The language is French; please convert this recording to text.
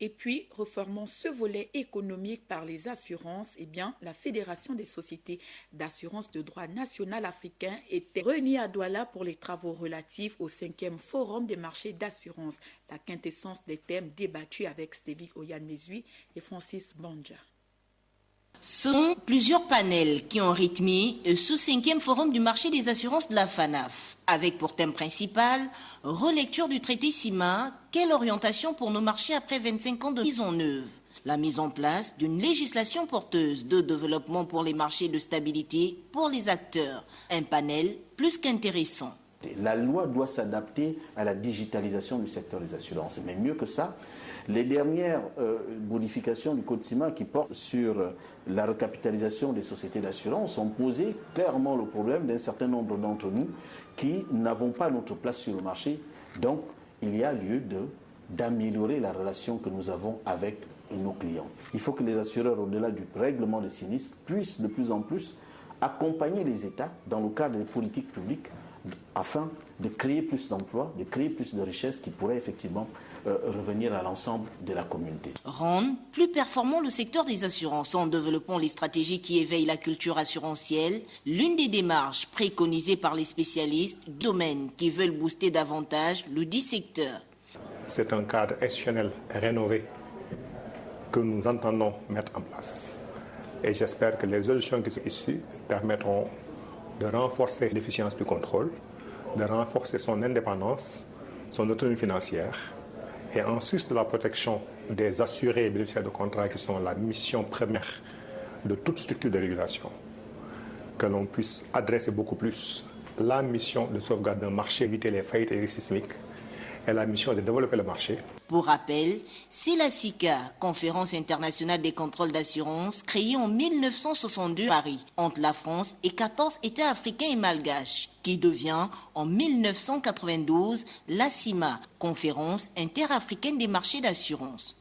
Et puis, reformons ce volet économique par les assurances. La Fédération des sociétés d'assurance de droit national africain était réunie à Douala pour les travaux relatifs au 5e Forum des marchés d'assurance, la quintessence des thèmes débattus avec Stevie Oyan-Mesui et Francis Banja. Ce sont plusieurs panels qui ont rythmé ce 5e Forum du marché des assurances de la FANAF, avec pour thème principal relecture du traité CIMA, quelle orientation pour nos marchés après 25 ans de mise en œuvre, la mise en place d'une législation porteuse de développement pour les marchés de stabilité pour les acteurs, un panel plus qu'intéressant. La loi doit s'adapter à la digitalisation du secteur des assurances. Mais mieux que ça, les dernières modifications du Code CIMA qui portent sur la recapitalisation des sociétés d'assurance ont posé clairement le problème d'un certain nombre d'entre nous qui n'avons pas notre place sur le marché. Donc, il y a lieu d'améliorer la relation que nous avons avec nos clients. Il faut que les assureurs, au-delà du règlement des sinistres, puissent de plus en plus accompagner les États dans le cadre des politiques publiques afin de créer plus d'emplois, de créer plus de richesses qui pourraient effectivement revenir à l'ensemble de la communauté. Rendre plus performant le secteur des assurances en développant les stratégies qui éveillent la culture assurantielle, l'une des démarches préconisées par les spécialistes, domaines qui veulent booster davantage le dit secteur. C'est un cadre institutionnel rénové que nous entendons mettre en place. Et j'espère que les solutions qui sont issues permettront de renforcer l'efficience du contrôle, de renforcer son indépendance, son autonomie financière, et en sus de la protection des assurés et bénéficiaires de contrats qui sont la mission première de toute structure de régulation, que l'on puisse adresser beaucoup plus la mission de sauvegarde d'un marché, éviter les faillites et les risques sismiques, et la mission de développer le marché. Pour rappel, c'est la SICA, Conférence internationale des contrôles d'assurance, créée en 1962 à Paris, entre la France et 14 États africains et malgaches, qui devient en 1992 la CIMA, Conférence interafricaine des marchés d'assurance.